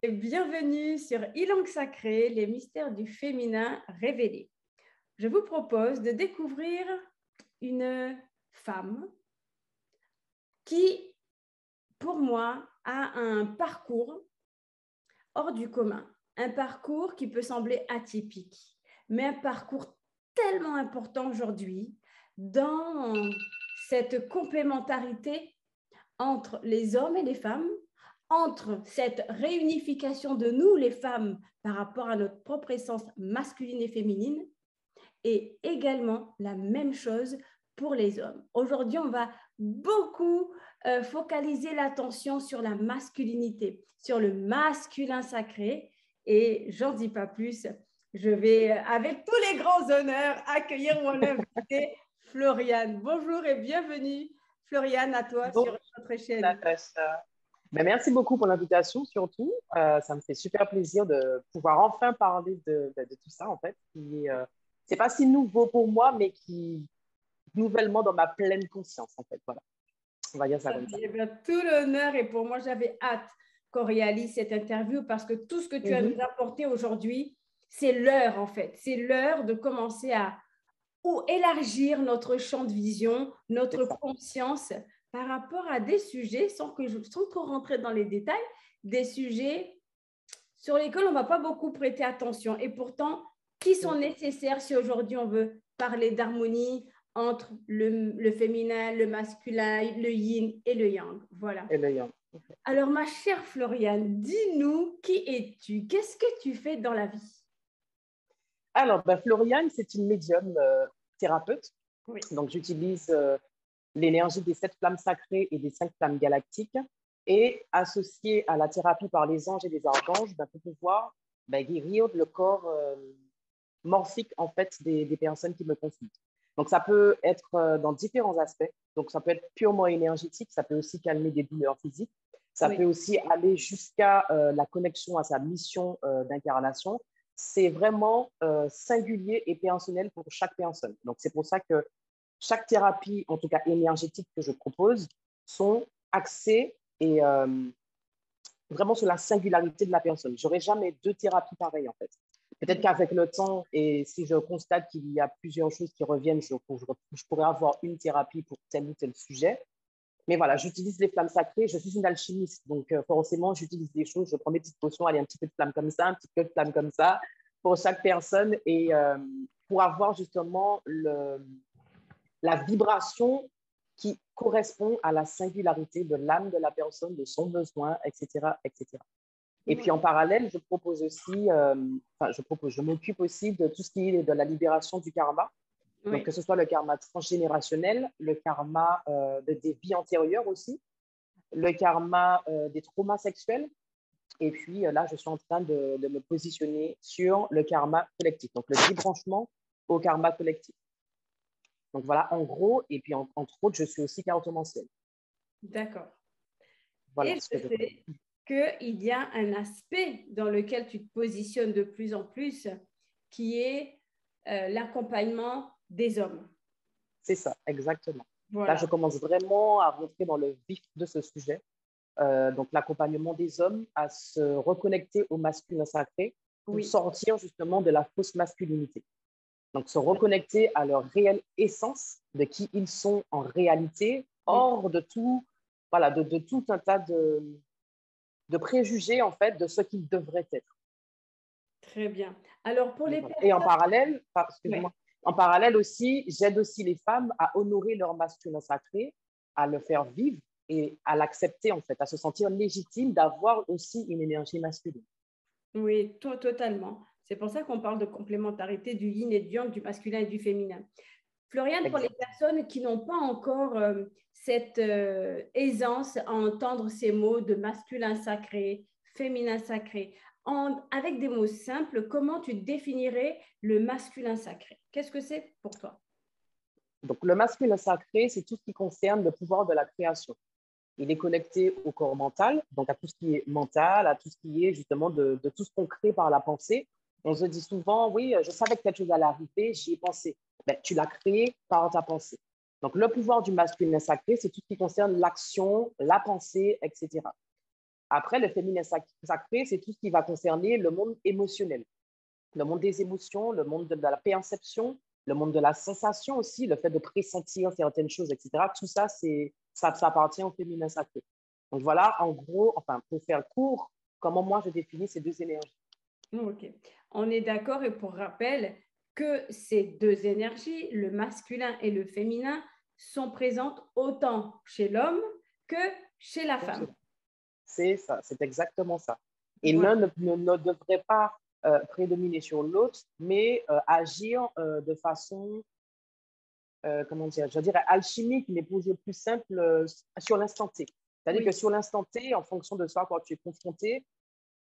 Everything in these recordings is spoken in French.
et bienvenue sur Ilang Sacré, les mystères du féminin révélés. Je vous propose de découvrir une femme qui, pour moi, a un parcours hors du commun, un parcours qui peut sembler atypique, mais un parcours tellement important aujourd'hui dans cette complémentarité entre les hommes et les femmes, entre cette réunification de nous, les femmes, par rapport à notre propre essence masculine et féminine, et également la même chose pour les hommes. Aujourd'hui, on va beaucoup focaliser l'attention sur la masculinité, sur le masculin sacré, et j'en dis pas plus. Je vais, avec tous les grands honneurs, accueillir mon invité, Floriane. Bonjour et bienvenue, Floriane, à toi Bon, sur notre chaîne. Natacha. Ben, merci beaucoup pour l'invitation, surtout. Ça me fait super plaisir de pouvoir enfin parler de tout ça, en fait. C'est pas si nouveau pour moi, mais qui nouvellement dans ma pleine conscience, en fait. Voilà, on va dire ça comme ça. Eh bien, tout l'honneur et pour moi, j'avais hâte qu'on réalise cette interview parce que tout ce que tu as nous Mhm. apporté aujourd'hui, c'est l'heure en fait. C'est l'heure de commencer à ou élargir notre champ de vision, C'est notre ça. conscience par rapport à des sujets, sans trop rentrer dans les détails, des sujets sur lesquels on ne va pas beaucoup prêter attention et pourtant qui sont Mhm. nécessaires si aujourd'hui on veut parler d'harmonie entre le féminin, le masculin, le yin et le yang. Voilà. Et le yang. Alors, ma chère Floriane, dis-nous qui es-tu? Qu'est-ce que tu fais dans la vie? Alors, ben, Floriane, c'est une médium thérapeute. Oui. Donc, j'utilise l'énergie des 7 flammes sacrées et des 5 flammes galactiques et associée à la thérapie par les anges et les archanges ben, pour pouvoir ben, guérir le corps morphique en fait des personnes qui me confient. Donc, ça peut être dans différents aspects. Donc, ça peut être purement énergétique, ça peut aussi calmer des douleurs physiques, ça Oui. peut aussi aller jusqu'à la connexion à sa mission d'incarnation. C'est vraiment singulier et personnel pour chaque personne. Donc, c'est pour ça que chaque thérapie, en tout cas énergétique que je propose, sont axées et vraiment sur la singularité de la personne. Je n'aurai jamais 2 thérapies pareilles, en fait. Peut-être qu'avec le temps, et si je constate qu'il y a plusieurs choses qui reviennent, je pourrais avoir une thérapie pour tel ou tel sujet. Mais voilà, j'utilise les flammes sacrées. Je suis une alchimiste, donc forcément, j'utilise des choses. Je prends des petites potions, allez, un petit peu de flamme comme ça, un petit peu de flamme comme ça, pour chaque personne, et pour avoir justement la vibration qui correspond à la singularité de l'âme de la personne, de son besoin, etc., etc. Et puis en parallèle, je propose aussi, je m'occupe aussi de tout ce qui est de la libération du karma. Donc que Oui. ce soit le karma transgénérationnel, le karma des vies antérieures aussi, le karma des traumas sexuels. Et puis là, je suis en train de me positionner sur le karma collectif, donc le débranchement au karma collectif. Donc voilà, en gros, et puis entre autres, je suis aussi cartomancienne. D'accord. Voilà Et ce je que je fais. sais qu'il y a un aspect dans lequel tu te positionnes de plus en plus qui est l'accompagnement des hommes. C'est ça, exactement. Là, je Voilà. commence vraiment à rentrer dans le vif de ce sujet. Donc, l'accompagnement des hommes à se reconnecter au masculin sacré pour Oui. sortir justement de la fausse masculinité. Donc, se reconnecter à leur réelle essence, de qui ils sont en réalité, Oui. hors de tout, voilà, de tout un tas de préjugés, en fait, de ce qu'ils devraient être. Très bien. Alors, pour Donc, les voilà. Et en personnes… parallèle, Ouais. excusez-moi, en parallèle aussi, j'aide aussi les femmes à honorer leur masculin sacré, à le faire vivre et à l'accepter, en fait, à se sentir légitime d'avoir aussi une énergie masculine. Oui, totalement. C'est pour ça qu'on parle de complémentarité du yin et du yang, du masculin et du féminin. Floriane, pour les Exact. personnes qui n'ont pas encore cette aisance à entendre ces mots de masculin sacré, féminin sacré, avec des mots simples, comment tu définirais le masculin sacré? Qu'est-ce que c'est pour toi? Donc, le masculin sacré, c'est tout ce qui concerne le pouvoir de la création. Il est connecté au corps mental, donc à tout ce qui est mental, à tout ce qui est justement de tout ce qu'on crée par la pensée. On se dit souvent, oui, je savais que quelque chose allait arriver, j'y ai pensé. Ben, tu l'as créé par ta pensée. Donc, le pouvoir du masculin sacré, c'est tout ce qui concerne l'action, la pensée, etc. Après, le féminin sacré, c'est tout ce qui va concerner le monde émotionnel, le monde des émotions, le monde de la perception, le monde de la sensation aussi, le fait de pressentir certaines choses, etc. Tout ça, ça appartient au féminin sacré. Donc voilà, en gros, enfin, pour faire court, comment moi je définis ces deux énergies. Ok. On est d'accord et pour rappel que ces deux énergies, le masculin et le féminin, sont présentes autant chez l'homme que chez la femme. C'est ça, c'est exactement ça. Et Voilà. l'un ne devrait pas prédominer sur l'autre, mais agir de façon, comment dire, je dirais alchimique, mais pour le plus simple, sur l'instant T. C'est-à-dire que sur l'instant T, en fonction de ça, quand tu es confronté,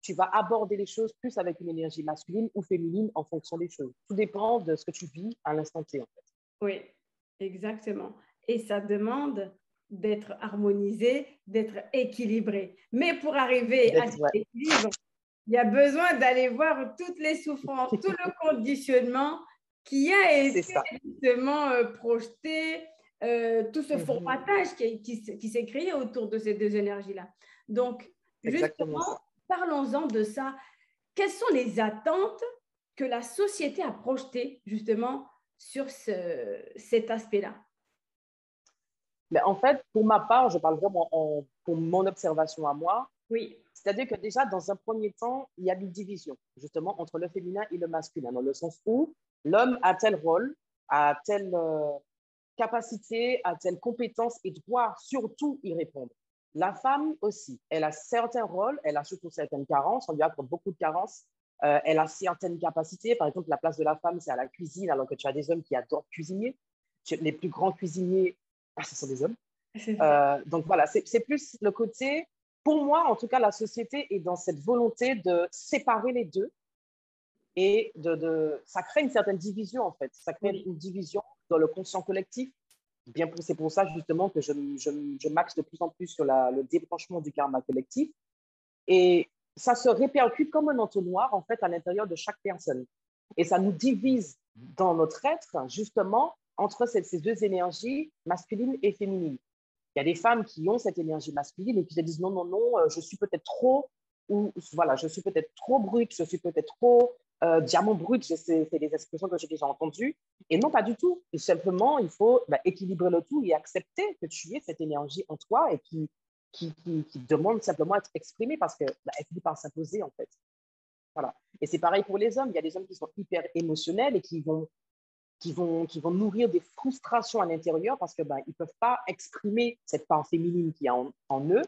tu vas aborder les choses plus avec une énergie masculine ou féminine en fonction des choses. Tout dépend de ce que tu vis à l'instant T, en fait. Oui, exactement. Et ça demande d'être harmonisé, d'être équilibré. Mais pour arriver à cet équilibre, il y a besoin d'aller voir toutes les souffrances, tout le conditionnement qui a été justement projeté, tout ce formatage qui s'est créé autour de ces deux énergies-là. Donc, justement, parlons-en de ça. Quelles sont les attentes que la société a projetées justement sur cet aspect-là? Mais en fait, pour ma part, je parle vraiment pour mon observation à moi. Oui. C'est-à-dire que déjà, dans un premier temps, il y a une division, justement, entre le féminin et le masculin, dans le sens où l'homme a tel rôle, a telle capacité, a telle compétence et doit surtout y répondre. La femme aussi, elle a certains rôles, elle a surtout certaines carences, on lui accorde beaucoup de carences, elle a certaines capacités, par exemple, la place de la femme, c'est à la cuisine, alors que tu as des hommes qui adorent cuisiner. Les plus grands cuisiniers, ce sont des hommes. Donc voilà, c'est plus le côté, pour moi, en tout cas, la société est dans cette volonté de séparer les deux et ça crée une certaine division, en fait. Ça crée une division dans le conscient collectif. C'est pour ça, justement, que je m'axe de plus en plus sur le débranchement du karma collectif. Et ça se répercute comme un entonnoir, en fait, à l'intérieur de chaque personne. Et ça nous divise dans notre être, justement, entre ces deux énergies, masculine et féminine. Il y a des femmes qui ont cette énergie masculine et qui se disent non, non, non, je suis peut-être trop, ou voilà, je suis peut-être trop brute, je suis peut-être trop diamant brut, c'est des expressions que j'ai déjà entendues. Et non, pas du tout. Tout simplement, il faut équilibrer le tout et accepter que tu aies cette énergie en toi et qui demande simplement à être exprimée parce qu'elle finit par s'imposer, en fait. Voilà. Et c'est pareil pour les hommes. Il y a des hommes qui sont hyper émotionnels et qui vont nourrir des frustrations à l'intérieur parce qu'ils ne peuvent pas exprimer cette part féminine qui est en eux.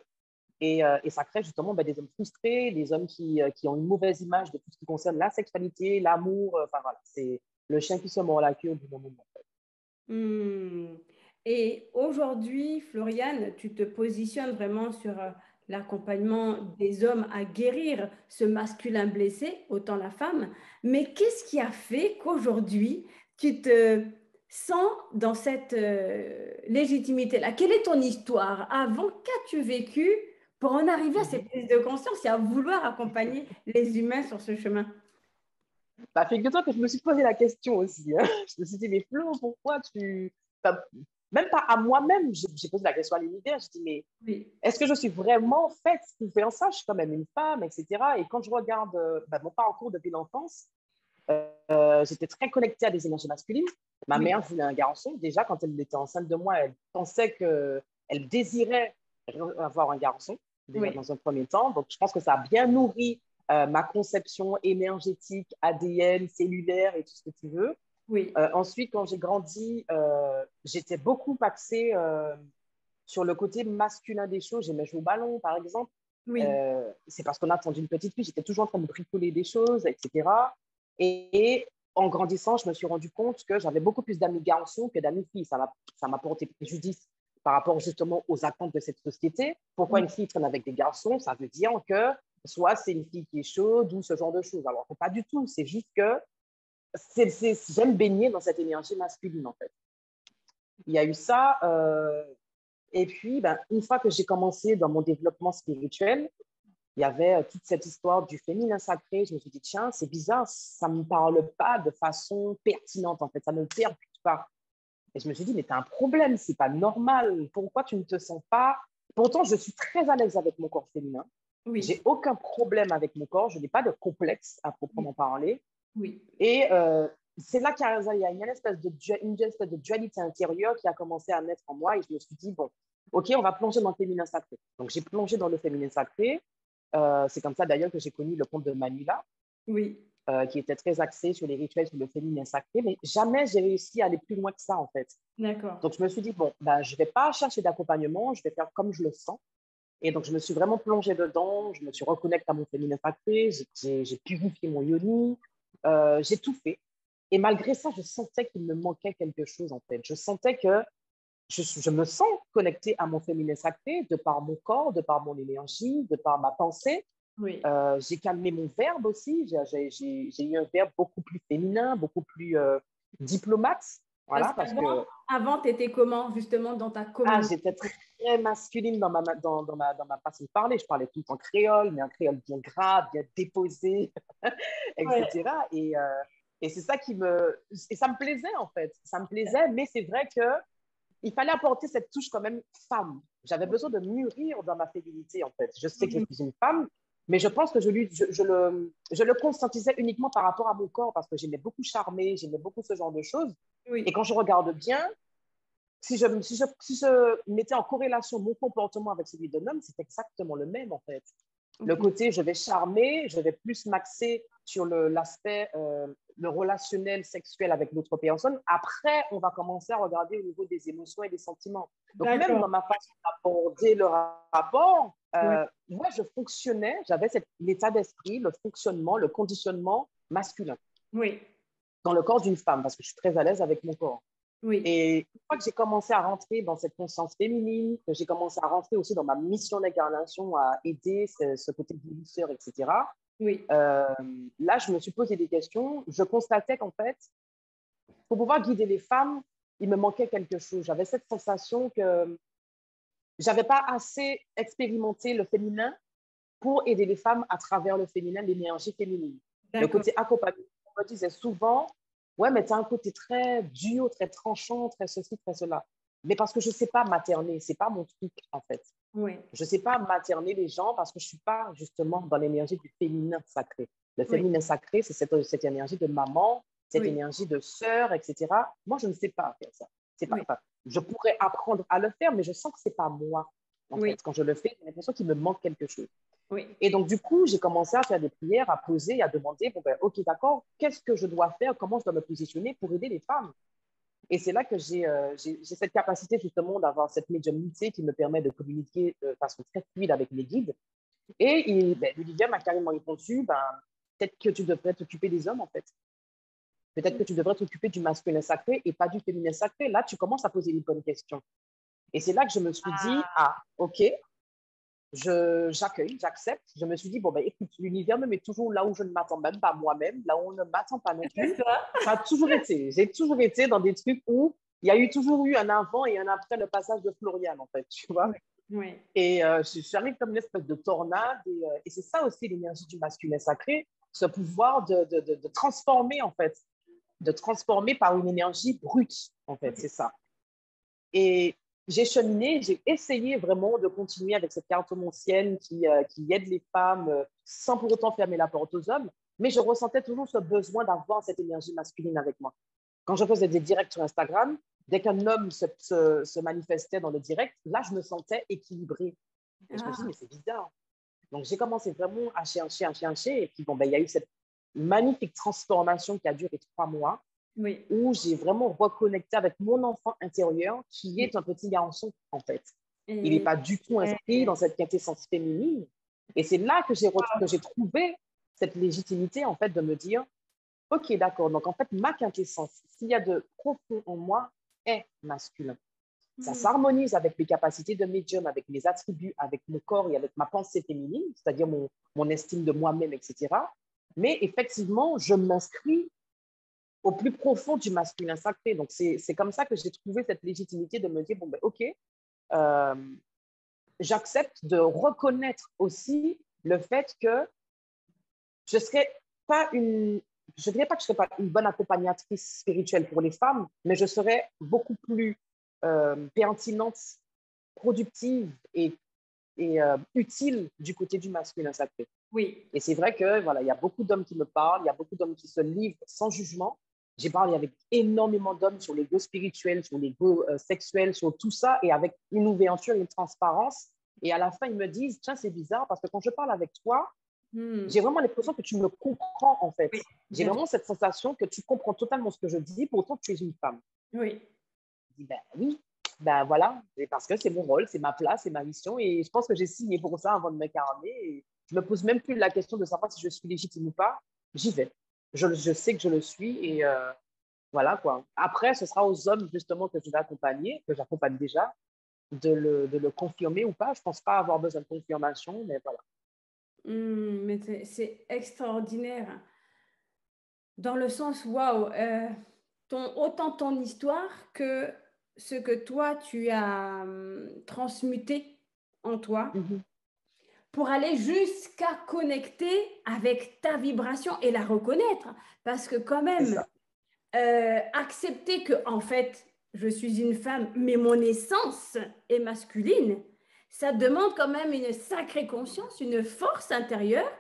Et ça crée justement des hommes frustrés, des hommes qui ont une mauvaise image de tout ce qui concerne la sexualité, l'amour. Enfin voilà, c'est le chien qui se mord la queue au bout d'un moment. En fait. Et aujourd'hui, Floriane, tu te positionnes vraiment sur l'accompagnement des hommes à guérir ce masculin blessé, autant la femme. Mais qu'est-ce qui a fait qu'aujourd'hui, tu te sens dans cette légitimité-là? Quelle est ton histoire? Avant, qu'as-tu vécu pour en arriver à cette prise de conscience et à vouloir accompagner les humains sur ce chemin? Figure-toi que je me suis posé la question aussi. Hein. Je me suis dit, mais Flo, pourquoi tu... Enfin, même pas à moi-même, j'ai posé la question à l'univers. Je dis, mais est-ce que je suis vraiment faite pour faire ça? Je suis quand même une femme, etc. Et quand je regarde mon parcours depuis l'enfance, j'étais très connectée à des énergies masculines. Ma mère voulait un garçon. Déjà, quand elle était enceinte de moi, elle pensait qu'elle désirait avoir un garçon, déjà dans un premier temps. Donc, je pense que ça a bien nourri ma conception énergétique, ADN, cellulaire et tout ce que tu veux. Ensuite, quand j'ai grandi, j'étais beaucoup axée sur le côté masculin des choses. J'aimais jouer au ballon, par exemple. C'est parce qu'on a attendu une petite fille. J'étais toujours en train de bricoler des choses, etc. Et en grandissant, je me suis rendu compte que j'avais beaucoup plus d'amis garçons que d'amis filles. Ça m'a porté préjudice par rapport justement aux attentes de cette société. Pourquoi une fille traîne avec des garçons? Ça veut dire que soit c'est une fille qui est chaude ou ce genre de choses. Alors, pas du tout. C'est juste que j'aime baigner dans cette énergie masculine, en fait. Il y a eu ça. Et puis, une fois que j'ai commencé dans mon développement spirituel, il y avait toute cette histoire du féminin sacré. Je me suis dit, tiens, c'est bizarre, ça ne me parle pas de façon pertinente, en fait. Ça ne me percute pas. Et je me suis dit, mais tu as un problème, c'est pas normal. Pourquoi tu ne te sens pas... Pourtant, je suis très à l'aise avec mon corps féminin. Oui, J'ai aucun problème avec mon corps, je n'ai pas de complexe à proprement parler. oui, Et c'est là qu'il y a une espèce de dualité intérieure qui a commencé à naître en moi et je me suis dit, bon, OK, on va plonger dans le féminin sacré. Donc, j'ai plongé dans le féminin sacré. C'est comme ça d'ailleurs que j'ai connu le conte de Manula, oui, qui était très axé sur les rituels, sur le féminin sacré, mais jamais j'ai réussi à aller plus loin que ça, en fait. d'accord. Donc, je me suis dit, bon, ben, je ne vais pas chercher d'accompagnement, je vais faire comme je le sens. Et donc, je me suis vraiment plongée dedans, je me suis reconnectée à mon féminin sacré, j'ai purifié mon yoni, j'ai tout fait. Et malgré ça, je sentais qu'il me manquait quelque chose, en fait. Je sentais que je me sens connectée à mon féminin sacré de par mon corps, de par mon énergie, de par ma pensée. Oui. J'ai calmé mon verbe aussi. J'ai eu un verbe beaucoup plus féminin, beaucoup plus diplomate. Parce Voilà, parce qu'avant, que avant, tu étais comment, justement, dans ta communication? j'étais très masculine dans ma façon de parler. Je parlais tout le temps créole, mais un créole bien grave, bien déposé, Ouais, etc. Et c'est ça et ça me plaisait en fait. Ça me plaisait, mais c'est vrai que il fallait apporter cette touche quand même femme. J'avais besoin de mûrir dans ma féminité, en fait. Je sais que je mhm, suis une femme, mais je pense que je le conscientisais uniquement par rapport à mon corps parce que j'aimais beaucoup charmer, j'aimais beaucoup ce genre de choses. Et oui, quand je regarde bien, si je mettais en corrélation mon comportement avec celui d'un homme, c'est exactement le même, en fait. Le ok, côté, je vais charmer, je vais plus m'axer sur l'aspect, le relationnel sexuel avec l'autre personne. Après, on va commencer à regarder au niveau des émotions et des sentiments. Donc, même d'accord, dans ma façon d'aborder le rapport, ouais, moi, je fonctionnais, j'avais l'état d'esprit, le fonctionnement, le conditionnement masculin oui, dans le corps d'une femme, parce que je suis très à l'aise avec mon corps. oui, Et une fois que j'ai commencé à rentrer dans cette conscience féminine, que j'ai commencé à rentrer aussi dans ma mission d'incarnation, à aider ce côté guérisseur, etc., oui, euh, là, je me suis posé des questions. Je constatais qu'en fait, pour pouvoir guider les femmes, il me manquait quelque chose. J'avais cette sensation que j'avais pas assez expérimenté le féminin pour aider les femmes à travers le féminin, l'énergie féminine. Le d'accord, côté accompagnement, on me disait souvent, ouais, mais tu as un côté très dur, très tranchant, très ceci, très cela. Mais parce que je ne sais pas materner, ce n'est pas mon truc, en fait. oui, Je ne sais pas materner les gens parce que je ne suis pas justement dans l'énergie du féminin sacré. Le oui, féminin sacré, c'est cette énergie de maman, cette oui, énergie de sœur, etc. Moi, je ne sais pas faire ça. C'est pas, oui, enfin, je pourrais apprendre à le faire, mais je sens que ce n'est pas moi. En oui, fait, quand je le fais, j'ai l'impression qu'il me manque quelque chose. oui, Et donc, du coup, j'ai commencé à faire des prières, à poser, à demander, bon, ben, OK, d'accord, qu'est-ce que je dois faire, comment je dois me positionner pour aider les femmes? Et c'est là que j'ai cette capacité justement d'avoir cette médiumnité qui me permet de communiquer de façon très fluide avec les guides. Et l'univers m'a carrément répondu, ben, peut-être que tu devrais t'occuper des hommes, en fait. Peut-être que tu devrais t'occuper du masculin sacré et pas du féminin sacré. Là, tu commences à poser les bonnes questions. Et c'est là que je me suis dit, ah, OK, j'accueille, j'accepte. Je me suis dit, bon, ben, écoute, l'univers me met toujours là où je ne m'attends même pas moi-même, là où on ne m'attend pas non c'est plus. ça, Ça a toujours été. J'ai toujours été dans des trucs où il y a toujours eu un avant et un après le passage de Florian, en fait, tu vois. oui, oui, Et j'arrive comme une espèce de tornade. Et c'est ça aussi l'énergie du masculin sacré, ce pouvoir de transformer, en fait, de transformer par une énergie brute, en fait, c'est oui, ça. Et j'ai cheminé, j'ai essayé vraiment de continuer avec cette cartomancienne qui aide les femmes sans pour autant fermer la porte aux hommes, mais je ressentais toujours ce besoin d'avoir cette énergie masculine avec moi. Quand je faisais des directs sur Instagram, dès qu'un homme se manifestait dans le direct, là, je me sentais équilibrée. Et je me suis dit, ah, mais c'est bizarre. Donc, j'ai commencé vraiment à chercher. Et puis, bon, ben, il y a eu cette magnifique transformation qui a duré 3 mois oui, où j'ai vraiment reconnecté avec mon enfant intérieur qui oui, est un petit garçon, en fait. Il n'est et, pas du tout ouais, inscrit dans cette quintessence féminine. Et c'est là que j'ai trouvé cette légitimité, en fait, de me dire, OK, d'accord, donc en fait, ma quintessence, s'il y a de profond en moi, est masculin. Ça hmm, s'harmonise avec mes capacités de médium, avec mes attributs, avec mon corps et avec ma pensée féminine, c'est-à-dire mon estime de moi-même, etc. Mais effectivement, je m'inscris au plus profond du masculin sacré. Donc, c'est comme ça que j'ai trouvé cette légitimité de me dire, bon, ben, OK, euh, j'accepte de reconnaître aussi le fait que je serais pas une, je dirais pas que je serais pas une bonne accompagnatrice spirituelle pour les femmes, mais je serais beaucoup plus pertinente, productive et utile du côté du masculin sacré. Oui. Et c'est vrai que voilà, il y a beaucoup d'hommes qui me parlent, il y a beaucoup d'hommes qui se livrent sans jugement. J'ai parlé avec énormément d'hommes sur l'ego spirituel, sur l'ego sexuel, sur tout ça, et avec une ouverture, une transparence. Et à la fin, ils me disent, tiens, c'est bizarre parce que quand je parle avec toi, j'ai vraiment l'impression que tu me comprends en fait. Oui, J'ai bien vraiment cette sensation que tu comprends totalement ce que je dis, pourtant tu es une femme. oui. Je dis, ben oui, ben voilà, et parce que c'est mon rôle, c'est ma place, c'est ma mission, et je pense que j'ai signé pour ça avant de m'incarner. Et je me pose même plus la question de savoir si je suis légitime ou pas. J'y vais. Je sais que je le suis, et voilà quoi. Après, ce sera aux hommes justement que je vais accompagner, que j'accompagne déjà, de le confirmer ou pas. Je pense pas avoir besoin de confirmation, mais voilà. Mais c'est extraordinaire. Dans le sens, waouh, autant ton histoire que ce que toi, tu as transmuté en toi Mhm. pour aller jusqu'à connecter avec ta vibration et la reconnaître. Parce que quand C'est même, ça. accepter que, en fait, je suis une femme, mais mon essence est masculine, ça demande quand même une sacrée conscience, une force intérieure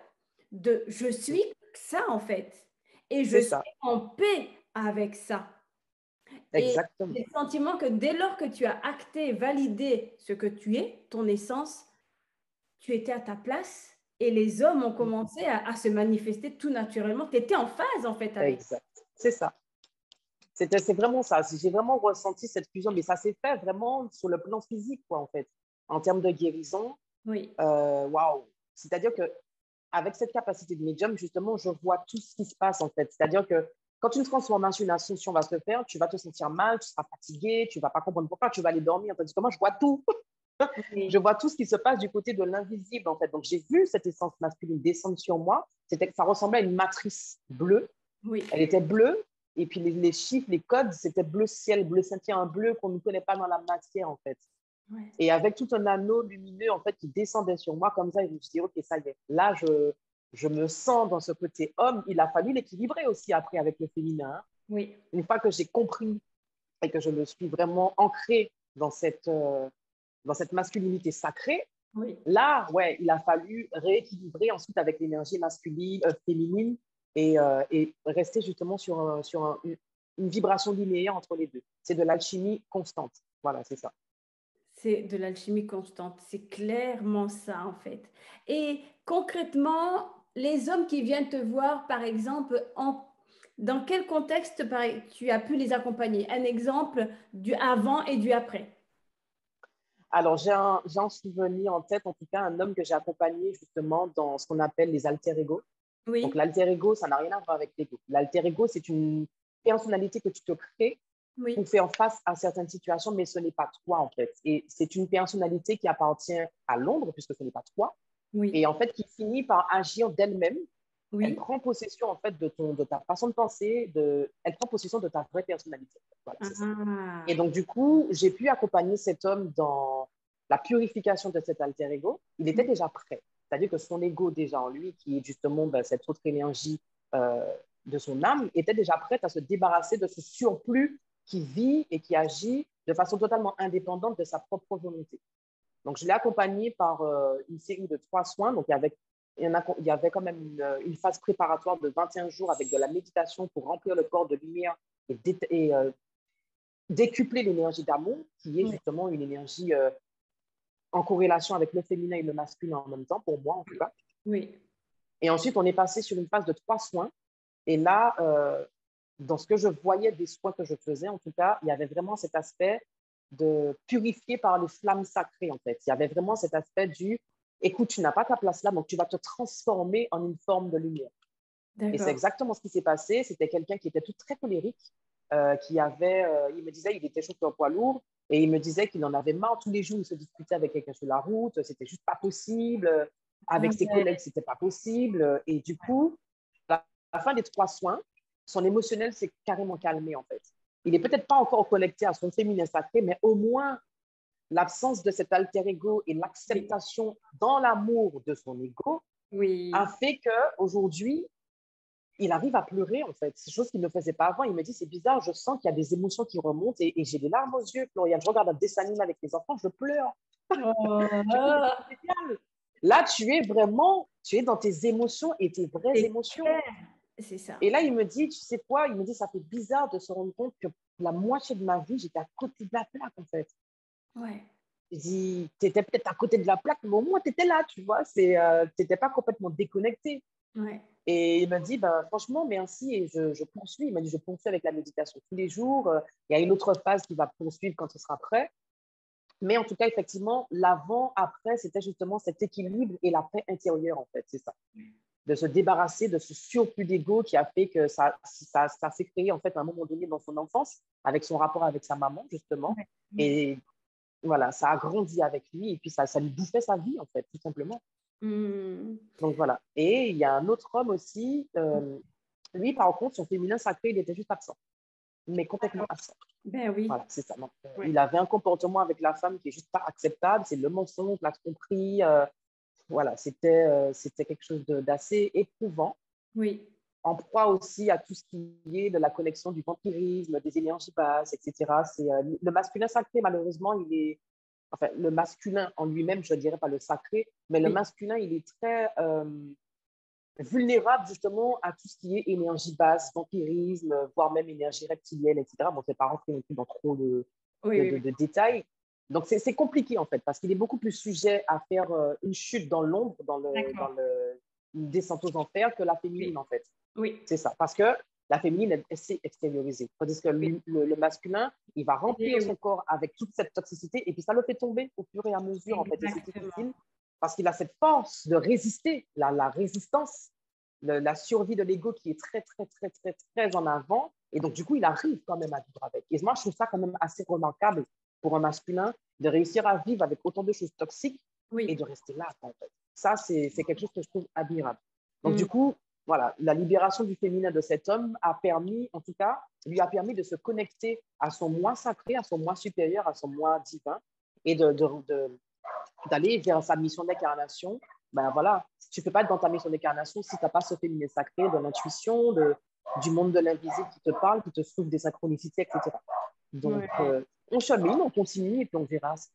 de je suis ça, en fait. Et je C'est suis ça. en paix avec ça. Et Exactement. j'ai le sentiment que dès lors que tu as acté, validé ce que tu es, ton essence, tu étais à ta place et les hommes ont commencé à se manifester tout naturellement. Tu étais en phase, en fait, avec. Exact. C'est ça. C'est vraiment ça. J'ai vraiment ressenti cette fusion, mais ça s'est fait vraiment sur le plan physique, quoi, en fait. En termes de guérison, Oui, waouh. C'est-à-dire que avec cette capacité de médium, justement, je vois tout ce qui se passe, en fait. C'est-à-dire que quand une transformation, une ascension va se faire, tu vas te sentir mal, tu seras fatigué, tu vas pas comprendre pourquoi, tu vas aller dormir. Tandis que moi, je vois tout. Je oui, vois tout ce qui se passe du côté de l'invisible, en fait. Donc, j'ai vu cette essence masculine descendre sur moi. Ça ressemblait à une matrice bleue. oui. Elle était bleue. Et puis, les chiffres, les codes, c'était bleu ciel, bleu scintillé, un bleu qu'on ne connaît pas dans la matière, en fait. Ouais. Et avec tout un anneau lumineux, en fait, qui descendait sur moi comme ça, et je me suis dit, OK, ça y est. Là, je me sens dans ce côté homme. Il a fallu l'équilibrer aussi après avec le féminin, hein. Oui, Une fois que j'ai compris et que je me suis vraiment ancrée dans cette masculinité sacrée, oui. là, ouais, il a fallu rééquilibrer ensuite avec l'énergie masculine, féminine, et rester justement une vibration linéaire entre les deux. C'est de l'alchimie constante. Voilà, c'est ça. C'est de l'alchimie constante. C'est clairement ça, en fait. Et concrètement, les hommes qui viennent te voir, par exemple, dans quel contexte tu as pu les accompagner? Un exemple du avant et du après. Alors, j'ai un souvenir en tête, en tout cas, un homme que j'ai accompagné justement dans ce qu'on appelle les alter ego. Donc, Oui, l'alter ego, ça n'a rien à voir avec l'ego. L'alter ego, c'est une personnalité que tu te crées oui, pour faire face à certaines situations, mais ce n'est pas toi, en fait. Et c'est une personnalité qui appartient à l'ombre, puisque ce n'est pas toi, et oui, en fait, qui finit par agir d'elle-même. Elle oui. prend possession, en fait, de ta façon de penser, elle prend possession de ta vraie personnalité. Voilà, c'est ça. Et Ah, donc, du coup, j'ai pu accompagner cet homme dans la purification de cet alter ego. Il était déjà prêt. C'est-à-dire que son ego, déjà en lui, qui est justement cette autre énergie euh, de son âme, était déjà prête à se débarrasser de ce surplus qui vit et qui agit de façon totalement indépendante de sa propre volonté. Donc, je l'ai accompagné par une série de 3 soins. Donc, il y avait quand même une phase préparatoire de 21 jours avec de la méditation pour remplir le corps de lumière et décupler l'énergie d'amour, qui est oui, justement une énergie en corrélation avec le féminin et le masculin en même temps, pour moi en tout cas. oui, Et ensuite, on est passé sur une phase de 3 soins. Et là, dans ce que je voyais des soins que je faisais, en tout cas, il y avait vraiment cet aspect de purifier par les flammes sacrées, en fait. Il y avait vraiment cet aspect du, écoute, tu n'as pas ta place là, donc tu vas te transformer en une forme de lumière. Et c'est d'accord. exactement ce qui s'est passé. C'était quelqu'un qui était tout très colérique, il me disait, il était chauffeur poids lourd, et il me disait qu'il en avait marre tous les jours, il se disputait avec quelqu'un sur la route, c'était juste pas possible. Ah Avec ses ouais, collègues, c'était pas possible. Et du coup, à la fin des 3 soins, son émotionnel s'est carrément calmé, en fait. Il n'est peut-être pas encore connecté à son féminin sacré, mais au moins, l'absence de cet alter ego et oui, l'acceptation dans l'amour de son ego a oui. fait qu'aujourd'hui, il arrive à pleurer, en fait. C'est chose qu'il ne faisait pas avant. Il me dit, c'est bizarre, je sens qu'il y a des émotions qui remontent et j'ai des larmes aux yeux, Florian. Je regarde un dessin animé avec les enfants, je pleure. Oh, Génial. Là, tu es dans tes émotions et tes vraies c'est émotions. clair, c'est ça. Et là, il me dit, tu sais quoi? Il me dit, ça fait bizarre de se rendre compte que la moitié de ma vie, j'étais à côté de la plaque, en fait. Ouais, Il dit, tu étais peut-être à côté de la plaque, mais au moins, tu étais là, tu vois. Tu n'étais pas complètement déconnecté. ouais, Et il m'a dit, ben, franchement, merci. Et je poursuis. Il m'a dit, je poursuis avec la méditation tous les jours. Il y a une autre phase qui va poursuivre quand ce sera prêt. Mais en tout cas, effectivement, l'avant, après, c'était justement cet équilibre et la paix intérieure, en fait. C'est ça. De se débarrasser de ce surplus d'ego qui a fait que ça s'est créé, en fait, à un moment donné dans son enfance, avec son rapport avec sa maman, justement. ouais, ouais. Et voilà, ça a grandi avec lui. Et puis, ça lui bouffait sa vie, en fait, tout simplement. Hmm. Donc, voilà. Et il y a un autre homme aussi. Lui, par contre, son féminin sacré, il était juste absent, mais complètement D'accord. absent. Ben oui. Voilà, c'est ça. Donc, Ouais. il avait un comportement avec la femme qui est juste pas acceptable. C'est le mensonge, la tromperie. Voilà, c'était quelque chose d'assez éprouvant. Oui. En proie aussi à tout ce qui est de la connexion du vampirisme, des énergies basses, etc. Le masculin sacré, malheureusement, enfin, le masculin en lui-même, je ne dirais pas le sacré, mais le Oui. masculin, il est très vulnérable justement à tout ce qui est énergie basse, vampirisme, voire même énergie reptilienne, etc. Bon, je ne vais pas rentrer non plus dans trop Oui, oui, oui. de détails. Donc, c'est compliqué en fait, parce qu'il est beaucoup plus sujet à faire une chute dans l'ombre, D'accord. une descente aux enfers que la Oui. féminine en fait. Oui. C'est ça. Parce que la féminine, elle sait extérioriser. Tandis que Oui. le masculin, il va Et remplir oui. son corps avec toute cette toxicité et puis ça le fait tomber au fur et à mesure, en fait. Et c'est Exactement. difficile parce qu'il a cette force de résister, la résistance, la survie de l'ego qui est très, très, très, très, très en avant. Et donc, du coup, il arrive quand même à vivre avec. Et moi, je trouve ça quand même assez remarquable pour un masculin de réussir à vivre avec autant de choses toxiques et Oui. de rester là, en fait. Ça, c'est quelque chose que je trouve admirable. Donc, Hmm. du coup, voilà, la libération du féminin de cet homme a permis, en tout cas, lui a permis de se connecter à son moi sacré, à son moi supérieur, à son moi divin, et d'aller vers sa mission d'incarnation. Ben voilà, tu ne peux pas être dans ta mission d'incarnation si tu n'as pas ce féminin sacré, de l'intuition, du monde de l'invisible qui te parle, qui te souffle des synchronicités, etc. Donc, Ouais. on chemine, on continue, et puis on verra ce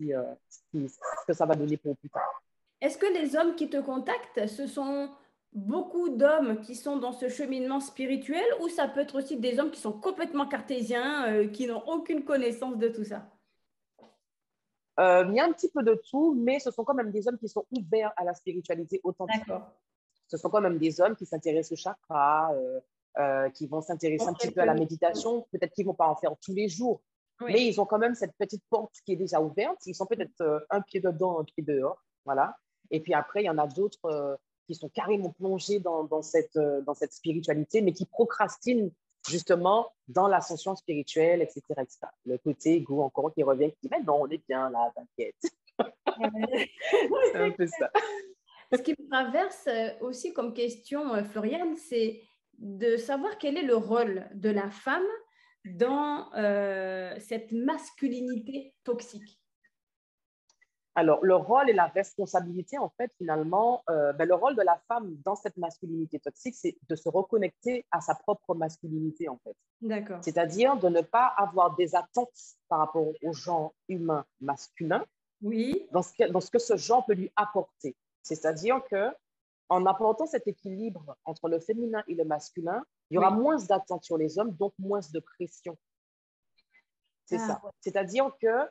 que ça va donner pour plus tard. Est-ce que les hommes qui te contactent, ce sont beaucoup d'hommes qui sont dans ce cheminement spirituel ou ça peut être aussi des hommes qui sont complètement cartésiens, qui n'ont aucune connaissance de tout ça? Il y a un petit peu de tout, mais ce sont quand même des hommes qui sont ouverts à la spiritualité authentique. D'accord. Ce sont quand même des hommes qui s'intéressent au chakra, qui vont s'intéresser un Pour petit peu à la quelques... méditation. Peut-être qu'ils ne vont pas en faire tous les jours, mais Oui. ils ont quand même cette petite porte qui est déjà ouverte. Ils sont peut-être un pied dedans, un pied dehors. Voilà. Et puis après, il y en a d'autres qui sont carrément plongés dans cette spiritualité, mais qui procrastinent justement dans l'ascension spirituelle, etc., etc. Le côté goût encore qui revient, qui dit, mais non, on est bien là, t'inquiète. C'est un peu ça. Ce qui me traverse aussi comme question, Floriane, c'est de savoir quel est le rôle de la femme dans cette masculinité toxique. Alors, le rôle et la responsabilité, en fait, finalement, le rôle de la femme dans cette masculinité toxique, c'est de se reconnecter à sa propre masculinité, en fait. D'accord. C'est-à-dire de ne pas avoir des attentes par rapport au genre humain masculin Oui, dans ce que ce genre peut lui apporter. C'est-à-dire que en apportant cet équilibre entre le féminin et le masculin, il y aura oui. moins d'attentes sur les hommes, donc moins de pression. C'est Ah, ça. C'est-à-dire que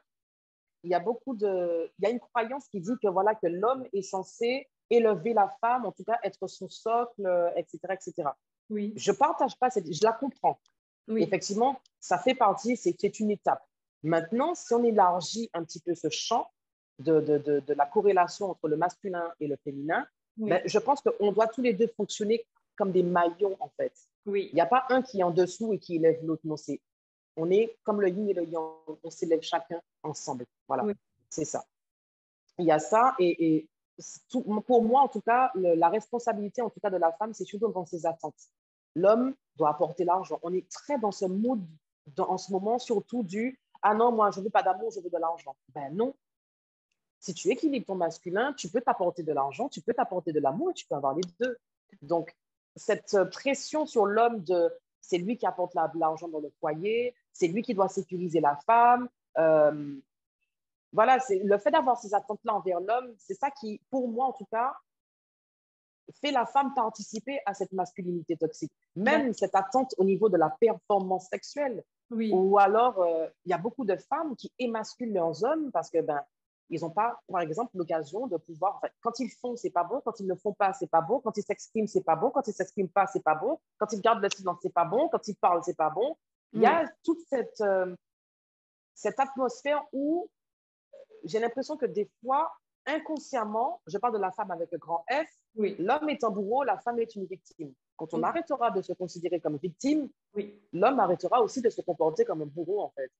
il y a une croyance qui dit que voilà que l'homme est censé élever la femme, en tout cas être son socle, etc., etc. oui, Je partage pas je la comprends. oui, Effectivement, ça fait partie, c'est une étape. Maintenant, si on élargit un petit peu ce champ de la corrélation entre le masculin et le féminin, ben, oui, je pense qu'on doit tous les deux fonctionner comme des maillons, en fait. Il oui, n'y a pas un qui est en dessous et qui élève l'autre. Non, on est comme le yin et le yang, on s'élève chacun ensemble. Voilà, oui. c'est ça. Il y a ça et pour moi, en tout cas, la responsabilité, en tout cas, de la femme, c'est surtout dans ses attentes. L'homme doit apporter l'argent. On est très dans ce mood en ce moment, surtout du ah non, moi, je ne veux pas d'amour, je veux de l'argent. Ben non. Si tu équilibres ton masculin, tu peux t'apporter de l'argent, tu peux t'apporter de l'amour et tu peux avoir les deux. Donc, cette pression sur l'homme de c'est lui qui apporte l'argent dans le foyer, c'est lui qui doit sécuriser la femme. voilà, c'est le fait d'avoir ces attentes-là envers l'homme, c'est ça qui, pour moi en tout cas, fait la femme participer à cette masculinité toxique. Même cette attente au niveau de la performance sexuelle. Oui, Ou alors, il y a beaucoup de femmes qui émasculent leurs hommes parce que ben, ils n'ont pas, par exemple, l'occasion de pouvoir. Enfin, quand ils font, c'est pas bon. Quand ils ne font pas, c'est pas bon. Quand ils s'expriment, c'est pas bon. Quand ils s'expriment pas, c'est pas bon. Quand ils gardent le silence, c'est pas bon. Quand ils parlent, c'est pas bon. Il y oui, a toute cette atmosphère où j'ai l'impression que des fois, inconsciemment, je parle de la femme avec le grand F, oui, l'homme est un bourreau, la femme est une victime. Quand on oui, arrêtera de se considérer comme victime, oui, l'homme arrêtera aussi de se comporter comme un bourreau, en fait.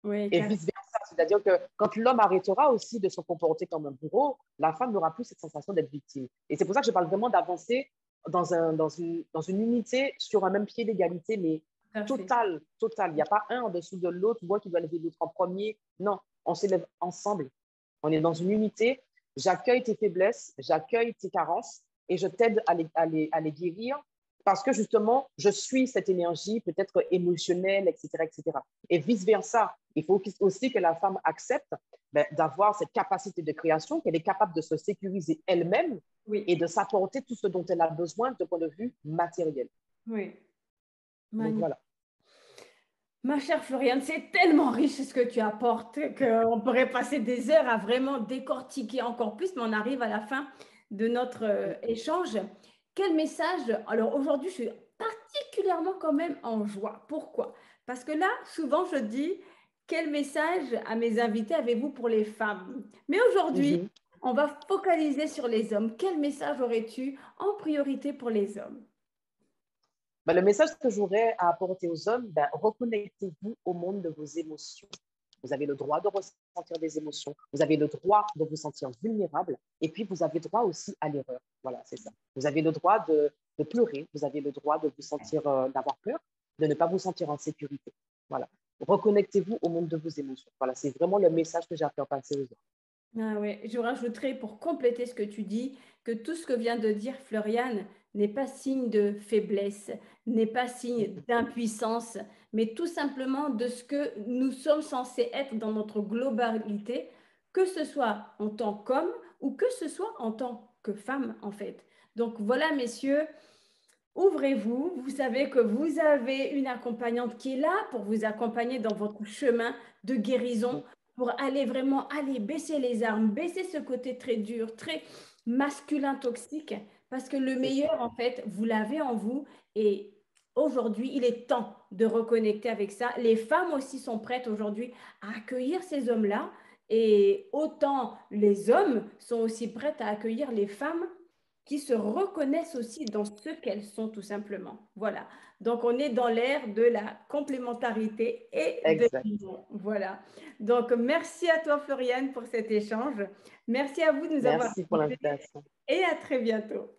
oui, Et vice-versa. C'est-à-dire que quand l'homme arrêtera aussi de se comporter comme un bourreau, la femme n'aura plus cette sensation d'être victime. Et c'est pour ça que je parle vraiment d'avancer dans une unité sur un même pied d'égalité, mais tout à fait. totale, totale. Il n'y a pas un en dessous de l'autre, moi qui dois lever l'autre en premier. Non, on s'élève ensemble. On est dans une unité. J'accueille tes faiblesses, j'accueille tes carences et je t'aide à les guérir parce que justement, je suis cette énergie peut-être émotionnelle, etc., etc. Et vice-versa. Il faut aussi que la femme accepte d'avoir cette capacité de création, qu'elle est capable de se sécuriser elle-même Oui, et de s'apporter tout ce dont elle a besoin de point de vue matériel. oui, Donc magnifique. voilà. Ma chère Floriane, c'est tellement riche ce que tu apportes qu'on pourrait passer des heures à vraiment décortiquer encore plus, mais on arrive à la fin de notre échange. Quel message? Alors aujourd'hui, je suis particulièrement quand même en joie. Pourquoi? Parce que là, souvent, je dis, quel message à mes invités avez-vous pour les femmes? Mais aujourd'hui, Mhm. on va focaliser sur les hommes. Quel message aurais-tu en priorité pour les hommes? Ben, le message que j'aurais à apporter aux hommes, reconnectez-vous au monde de vos émotions. Vous avez le droit de ressentir des émotions, vous avez le droit de vous sentir vulnérable, et puis vous avez droit aussi à l'erreur. Voilà, c'est ça. Vous avez le droit de pleurer, vous avez le droit de vous sentir, d'avoir peur, de ne pas vous sentir en sécurité. Voilà. Reconnectez-vous au monde de vos émotions. Voilà, c'est vraiment le message que j'ai à faire passer aux hommes. Ah ouais, je rajouterai pour compléter ce que tu dis que tout ce que vient de dire Floriane n'est pas signe de faiblesse, n'est pas signe d'impuissance, mais tout simplement de ce que nous sommes censés être dans notre globalité, que ce soit en tant qu'homme ou que ce soit en tant que femme, en fait. Donc voilà, messieurs, ouvrez-vous. Vous savez que vous avez une accompagnante qui est là pour vous accompagner dans votre chemin de guérison, pour aller vraiment aller baisser les armes, baisser ce côté très dur, très masculin toxique, parce que le C'est ça. meilleur, en fait, vous l'avez en vous. Et aujourd'hui, il est temps de reconnecter avec ça. Les femmes aussi sont prêtes aujourd'hui à accueillir ces hommes-là. Et autant les hommes sont aussi prêts à accueillir les femmes qui se reconnaissent aussi dans ce qu'elles sont tout simplement. Voilà. Donc, on est dans l'ère de la complémentarité et de Exact. l'union. Voilà. Donc, merci à toi, Floriane, pour cet échange. Merci à vous de nous avoir Merci pour écoutés l'invitation. et à très bientôt.